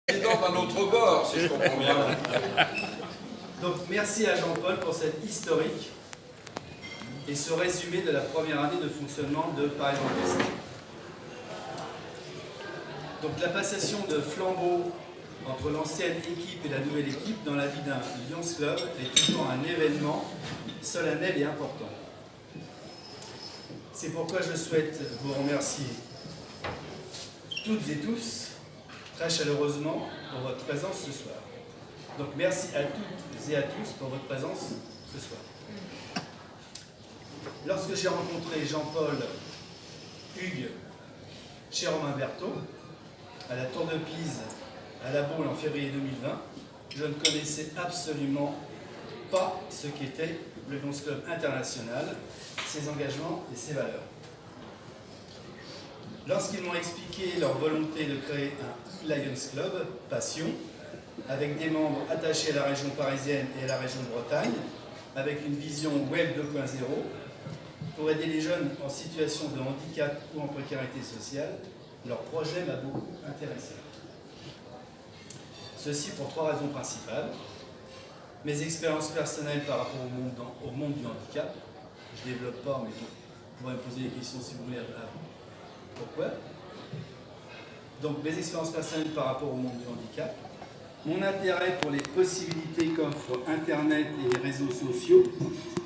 président d'un autre bord, si je comprends bien. Donc merci à Jean-Paul pour cette historique et ce résumé de la première année de fonctionnement de Paris Grand Ouest. Donc la passation de flambeau entre l'ancienne équipe et la nouvelle équipe dans la vie d'un Lions Club est toujours un événement solennel et important. C'est pourquoi je souhaite vous remercier toutes et tous très chaleureusement pour votre présence ce soir. Donc merci à toutes et à tous pour votre présence ce soir. Lorsque j'ai rencontré Jean-Paul, Hugues, chez Romain Berthaud, à la Tour de Pise, à la Baule en février 2020, je ne connaissais absolument pas ce qu'était le Lions Club international, ses engagements et ses valeurs. Lorsqu'ils m'ont expliqué leur volonté de créer un Lions Club, Passion, avec des membres attachés à la région parisienne et à la région de Bretagne, avec une vision Web 2.0, pour aider les jeunes en situation de handicap ou en précarité sociale, leur projet m'a beaucoup intéressé. Ceci pour trois raisons principales. Mes expériences personnelles par rapport au monde du handicap. Je ne développe pas, mais vous pourrez me poser des questions si vous voulez. Pourquoi? Donc mes expériences personnelles par rapport au monde du handicap. Mon intérêt pour les possibilités qu'offrent Internet et les réseaux sociaux,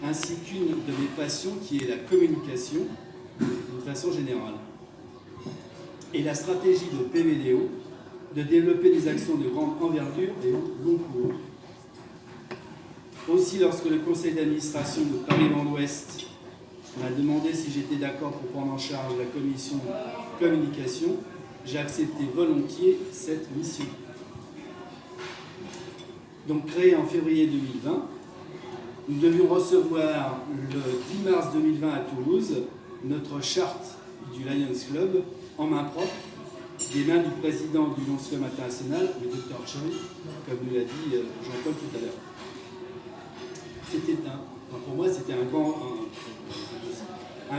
ainsi qu'une de mes passions qui est la communication, d'une façon générale. Et la stratégie de PVDO, de développer des actions de grande envergure et long cours. Aussi, lorsque le conseil d'administration de Paris Grand Ouest m'a demandé si j'étais d'accord pour prendre en charge la commission communication, j'ai accepté volontiers cette mission. Donc créée en février 2020, nous devions recevoir le 10 mars 2020 à Toulouse notre charte du Lions Club en main propre, des mains du président du Lions Club international, le Dr Choi, comme nous l'a dit Jean-Paul tout à l'heure. Pour moi, c'était un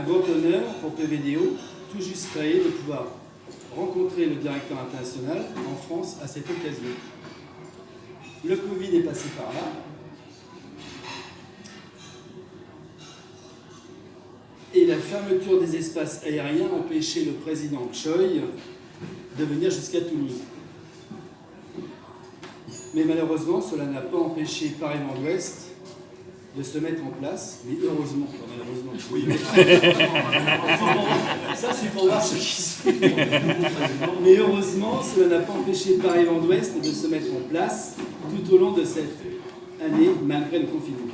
grand honneur pour PVDO, tout juste créé, de pouvoir rencontrer le directeur international en France à cette occasion. Le Covid est passé par là. Et la fermeture des espaces aériens empêchait le président Choi de venir jusqu'à Toulouse. Mais malheureusement, cela n'a pas empêché Paris Grand Ouest de se mettre en place, mais heureusement, malheureusement, oui. Ça c'est pour voir ce qui se fait. Mais heureusement, cela n'a pas empêché Paris Grand Ouest de se mettre en place tout au long de cette année, malgré le confinement.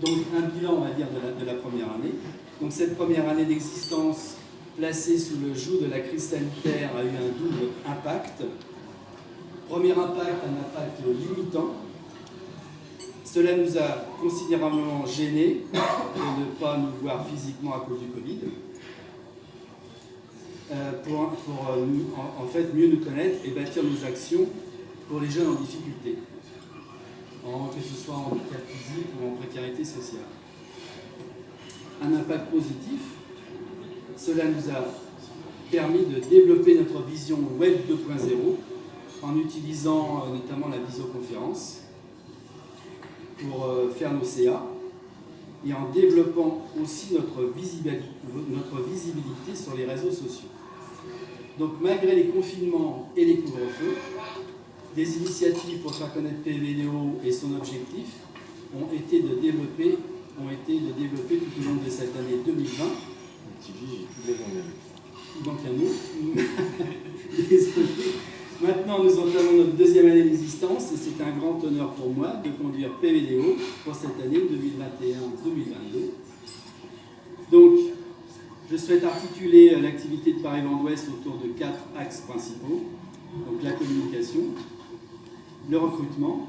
Donc un bilan, on va dire, de la première année. Donc cette première année d'existence, placée sous le joug de la crise sanitaire, a eu un double impact. Premier impact, un impact limitant. Cela nous a considérablement gênés de ne pas nous voir physiquement à cause du Covid, pour en fait mieux nous connaître et bâtir nos actions pour les jeunes en difficulté, que ce soit en handicap physique ou en précarité sociale. Un impact positif, cela nous a permis de développer notre vision Web 2.0 en utilisant notamment la visioconférence pour faire nos CA et en développant aussi notre visibilité sur les réseaux sociaux. Donc malgré les confinements et les couvre-feux, des initiatives pour faire connaître PVDO et son objectif ont été de développer tout au long de cette année 2020. Donc à nous. Désolé. Maintenant, nous entamons notre deuxième année d'existence et c'est un grand honneur pour moi de conduire PVDO pour cette année 2021-2022. Donc, je souhaite articuler l'activité de Paris Grand Ouest autour de 4 axes principaux. Donc, la communication, le recrutement,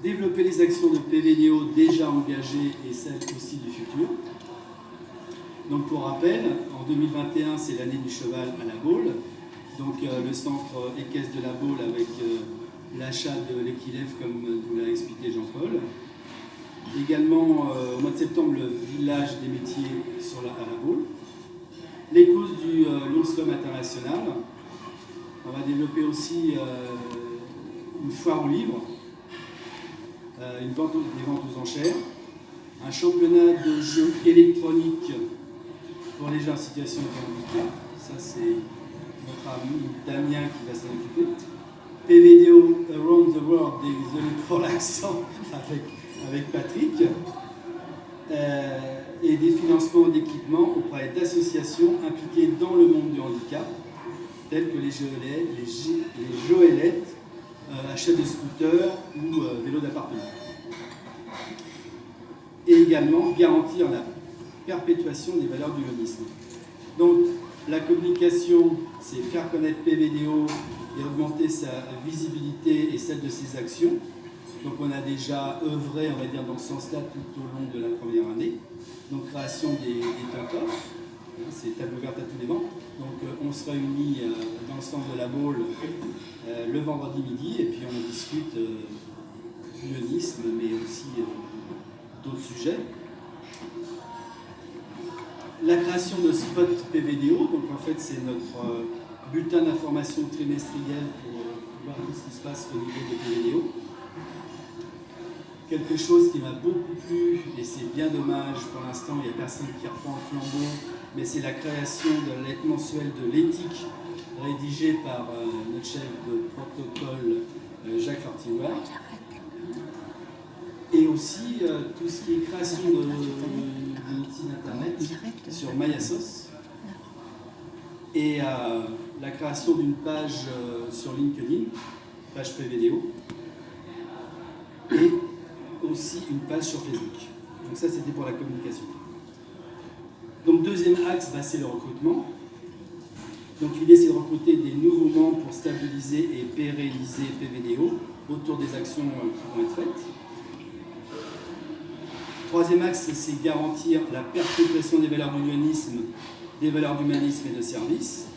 développer les actions de PVDO déjà engagées et celles aussi du futur. Donc, pour rappel, en 2021, c'est l'année du cheval à la Baule. Donc le centre équestre de la Baule avec l'achat de l'équilève comme nous l'a expliqué Jean-Paul. Également au mois de septembre le village des métiers à la Baule. Les causes du Lions Club international On va développer aussi une foire aux livres, des ventes aux enchères, un championnat de jeux électroniques pour les gens en situation de handicap. Ça, c'est notre ami Damien qui va s'en occuper. PVDO Around the World, désolé pour l'accent, avec Patrick. Et des financements d'équipements auprès d'associations impliquées dans le monde du handicap, telles que les Joëlettes, achat de scooters ou vélos d'appartement. Et également garantir la perpétuation des valeurs du l'humanisme. Donc la communication, c'est faire connaître PVDO et augmenter sa visibilité et celle de ses actions. Donc on a déjà œuvré, on va dire, dans ce sens-là tout au long de la première année. Donc création des talk-offs, c'est table ouverte à tous les vents. Donc on se réunit dans le centre de la Baule le vendredi midi et puis on discute l'humanisme, mais aussi d'autres sujets. La création de spot PVDO, donc en fait c'est notre bulletin d'information trimestriel pour voir tout ce qui se passe au niveau des PVDO. Quelque chose qui m'a beaucoup plu, et c'est bien dommage pour l'instant, il n'y a personne qui reprend le flambeau, mais c'est la création de la lettre mensuelle de l'éthique rédigée par notre chef de protocole Jacques Lortinoir. Et aussi tout ce qui est création d'un site internet sur Mayasos. Et la création d'une page sur LinkedIn, page PVDO. Et aussi une page sur Facebook. Donc ça, c'était pour la communication. Donc deuxième axe, c'est le recrutement. Donc l'idée, c'est de recruter des nouveaux membres pour stabiliser et pérenniser PVDO autour des actions qui vont être faites. Troisième axe, c'est garantir la perpétuation des valeurs d'humanisme et de service.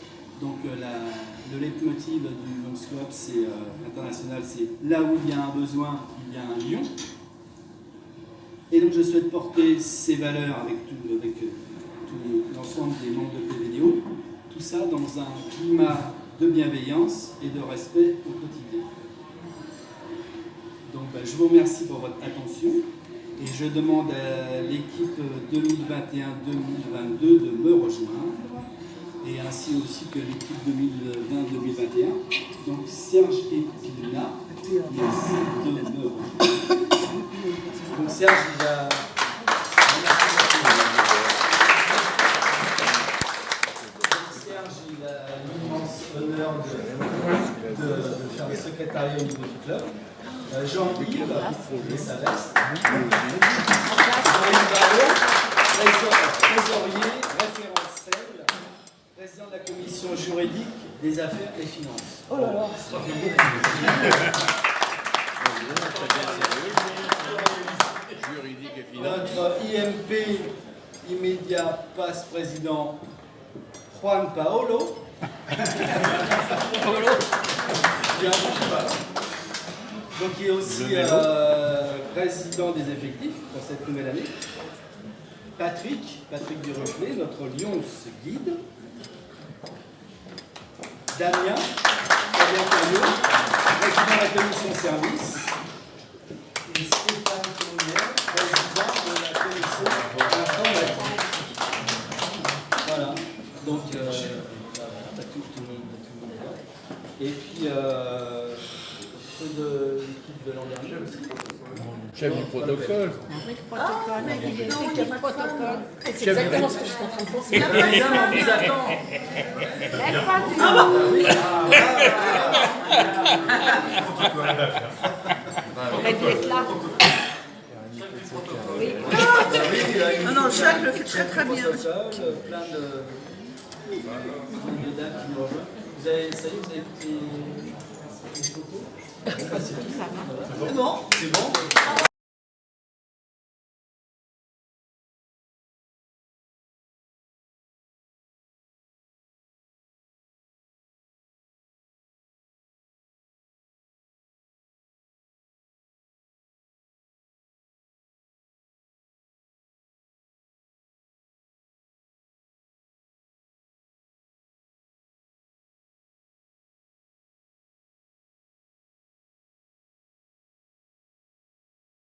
Donc le leitmotiv du Longscope, c'est international, c'est là où il y a un besoin, il y a un lion. Et donc je souhaite porter ces valeurs avec tout l'ensemble des membres de PVDO, tout ça dans un climat de bienveillance et de respect au quotidien. Donc je vous remercie pour votre attention et je demande à l'équipe 2021-2022 de me rejoindre et ainsi aussi que l'équipe 2020-2021. Donc Serge et Pina, merci de me rejoindre. Donc Serge, il va... Serge, il a l'immense honneur de faire le secrétariat au niveau du club. Jean-Yves, et sa veste. Trésorier, référentiel, président de la commission juridique des affaires et finances. Oh là là. Notre IMP immédiat passe-président Juan Paolo. Donc il est aussi président des effectifs pour cette nouvelle année. Patrick Dureflé, notre Lions guide. Damien Caillot, président de la commission service. Et Stéphane Tournier, président de la commission informatique. Voilà, donc tout le monde est là. Et puis de l'équipe de l'an dernier aussi. Chef du protocole. C'est exactement ce que j'étais en train de penser. Bien, on vous attend. On a dû être là. Oui. Non, Jacques le fait très très bien. Plein de dames qui nous rejoignent. Ça y est, vous avez pris les photos? C'est bon. C'est bon.